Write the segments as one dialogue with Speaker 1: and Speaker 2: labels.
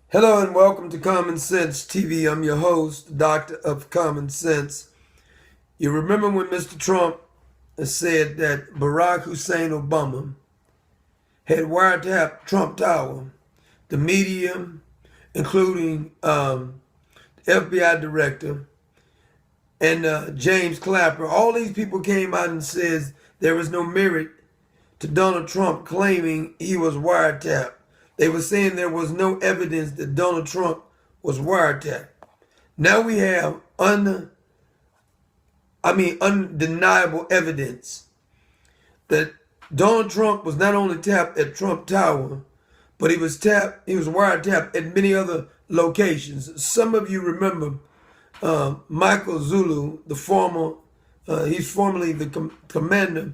Speaker 1: Hello and welcome to Common Sense TV. I'm your host, Doctor of Common Sense. You remember when Mr. Trump said that Barack Hussein Obama had wiretapped Trump Tower, the media, including the FBI director and James Clapper. All these people came out and says there was no merit to Donald Trump claiming he was wiretapped. They were saying there was no evidence that Donald Trump was wiretapped. Now we have undeniable evidence that Donald Trump was not only tapped at Trump Tower, but he was wiretapped at many other locations. Some of you remember Michael Zulu, he's formerly the commander,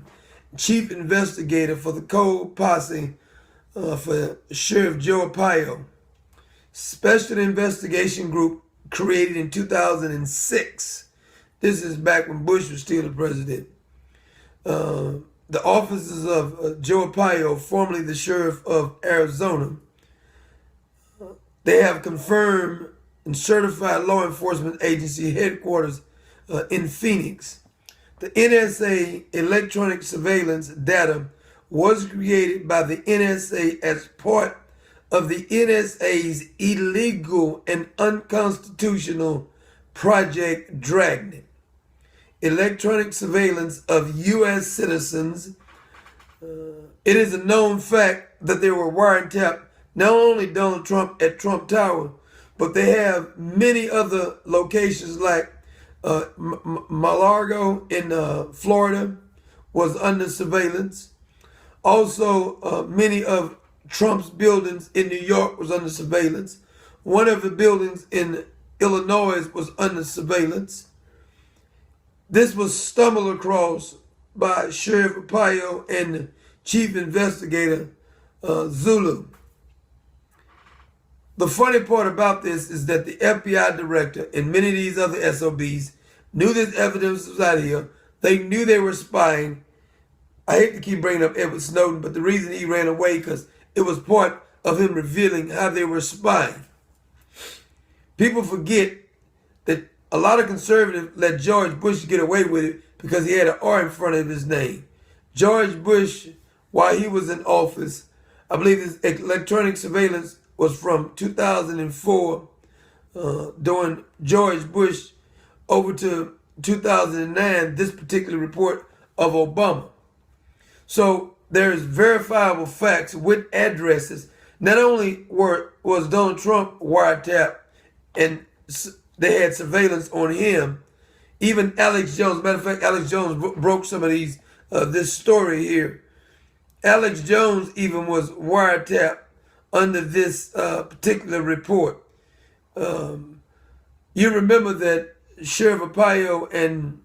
Speaker 1: chief investigator for the Cold Posse for Sheriff Joe Arpaio. Special Investigation Group created in 2006. This is back when Bush was still the president. The officers of Joe Arpaio, formerly the sheriff of Arizona, they have confirmed and certified law enforcement agency headquarters in Phoenix. The NSA electronic surveillance data was created by the NSA as part of the NSA's illegal and unconstitutional Project Dragnet. Electronic surveillance of U.S. citizens. It is a known fact that they were wiretapped not only Donald Trump at Trump Tower, but they have many other locations like Mar-a-Lago in Florida was under surveillance. Also, many of Trump's buildings in New York was under surveillance. One of the buildings in Illinois was under surveillance. This was stumbled across by Sheriff Arpaio and Chief Investigator Zulu. The funny part about this is that the FBI director and many of these other SOBs knew this evidence was out here. They knew they were spying. I hate to keep bringing up Edward Snowden, but the reason he ran away because it was part of him revealing how they were spying. People forget that a lot of conservatives let George Bush get away with it because he had an R in front of his name. George Bush, while he was in office, I believe his electronic surveillance was from 2004 during George Bush over to 2009, this particular report of Obama. So there's verifiable facts with addresses. Not only was Donald Trump wiretapped and they had surveillance on him, even Alex Jones, matter of fact, Alex Jones broke some of this story here. Alex Jones even was wiretapped under this particular report. You remember that Sheriff Arpaio and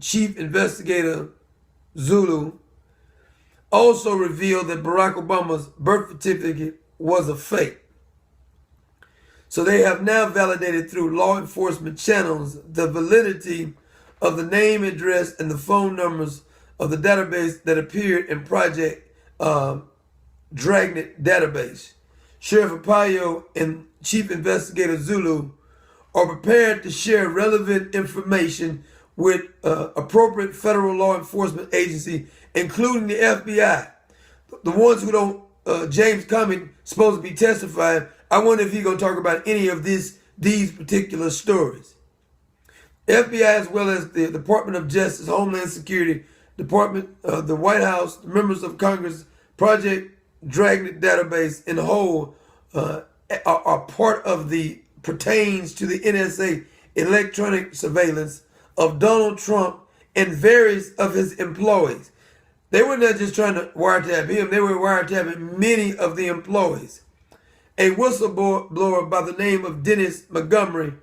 Speaker 1: Chief Investigator Zulu also revealed that Barack Obama's birth certificate was a fake. So they have now validated through law enforcement channels the validity of the name, address, and the phone numbers of the database that appeared in Project Dragnet database. Sheriff Arpaio and Chief Investigator Zulu are prepared to share relevant information with appropriate federal law enforcement agency, including the FBI. The ones who don't, James Comey supposed to be testifying. I wonder if he's going to talk about any of these particular stories. FBI, as well as the Department of Justice, Homeland Security, Department, the White House, the members of Congress, Project Dragnet database in the whole are part of pertains to the NSA electronic surveillance of Donald Trump and various of his employees. They were not just trying to wiretap him, they were wiretapping many of the employees. A whistleblower by the name of Dennis Montgomery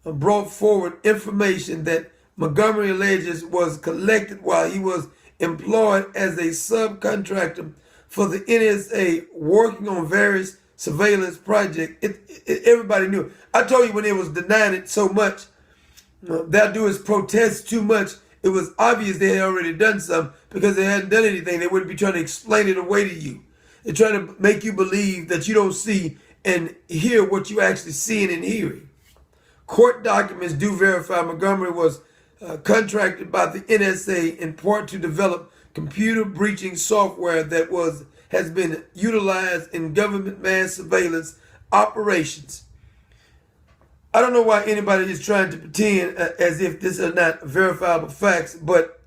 Speaker 1: brought forward information that Montgomery alleges was collected while he was employed as a subcontractor for the NSA working on various surveillance projects. Everybody knew. I told you when they was denying it so much, they'll do is protest too much. It was obvious they had already done something because they hadn't done anything. They wouldn't be trying to explain it away to you. They're trying to make you believe that you don't see and hear what you actually seeing and hearing. Court documents do verify Montgomery was contracted by the NSA in part to develop computer breaching software that has been utilized in government mass surveillance operations. I don't know why anybody is trying to pretend as if this are not verifiable facts, but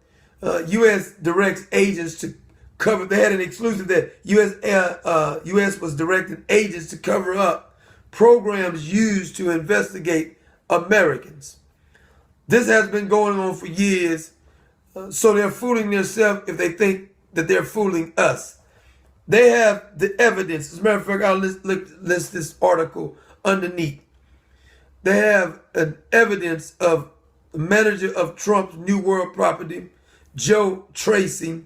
Speaker 1: U.S. directs agents to cover. They had an exclusive that U.S. was directing agents to cover up programs used to investigate Americans. This has been going on for years, so they're fooling themselves if they think that they're fooling us. They have the evidence. As a matter of fact, I'll list this article underneath. They have an evidence of the manager of Trump's New World property, Joe Tracy.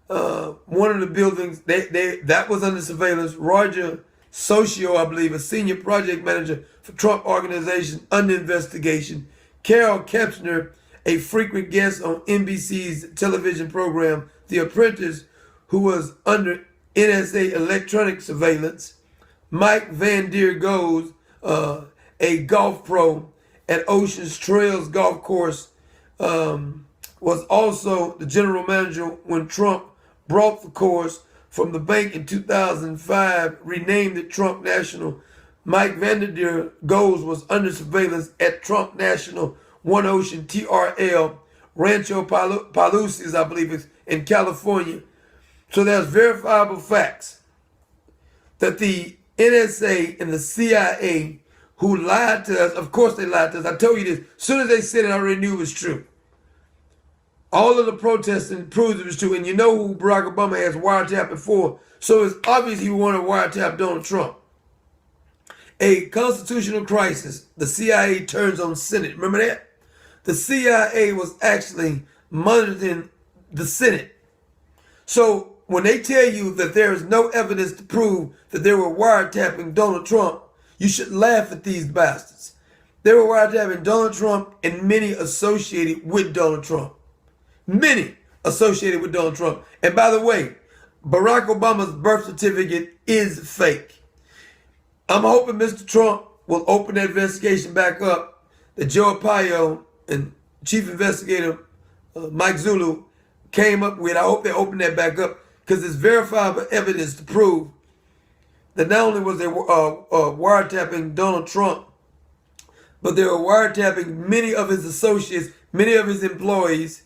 Speaker 1: One of the buildings that was under surveillance. Roger Socio, I believe, a senior project manager for Trump Organization, under investigation. Carol Kepner, a frequent guest on NBC's television program The Apprentice, who was under NSA electronic surveillance. Mike Van Der Goes, a golf pro at Oceans Trails Golf Course, was also the general manager when Trump brought the course from the bank in 2005, renamed it Trump National. Mike Van Der Goes was under surveillance at Trump National One Ocean TRL Rancho Paluces, I believe it's in California. So there's verifiable facts that the NSA and the CIA, who lied to us, of course they lied to us. I told you this. As soon as they said it, I already knew it was true. All of the protesting proves it was true. And you know who Barack Obama has wiretapped before. So it's obvious he wanted to wiretap Donald Trump. A constitutional crisis, the CIA turns on Senate. Remember that? The CIA was actually monitoring the Senate. So when they tell you that there is no evidence to prove that they were wiretapping Donald Trump, you should laugh at these bastards. They were wiretapping Donald Trump and many associated with Donald Trump. Many associated with Donald Trump. And by the way, Barack Obama's birth certificate is fake. I'm hoping Mr. Trump will open that investigation back up that Joe Arpaio and Chief Investigator Mike Zulu came up with. I hope they open that back up because there's verifiable evidence to prove that not only was they wiretapping Donald Trump, but they were wiretapping many of his associates, many of his employees.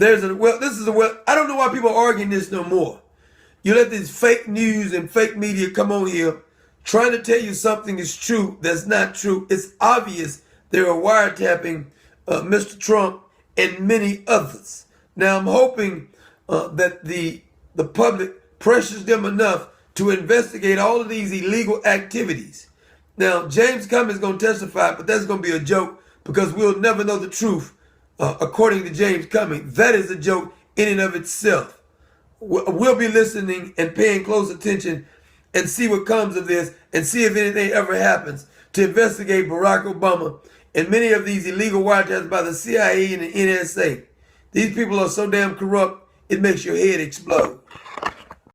Speaker 1: I don't know why people are arguing this no more. You let these fake news and fake media come on here trying to tell you something is true that's not true. It's obvious they were wiretapping Mr. Trump and many others. Now I'm hoping that the public pressures them enough to investigate all of these illegal activities. Now James Comey is going to testify, but that's going to be a joke because we'll never know the truth. According to James Comey, that is a joke in and of itself. We'll be listening and paying close attention and see what comes of this and see if anything ever happens to investigate Barack Obama and many of these illegal wiretaps by the CIA and the NSA. These people are so damn corrupt, it makes your head explode.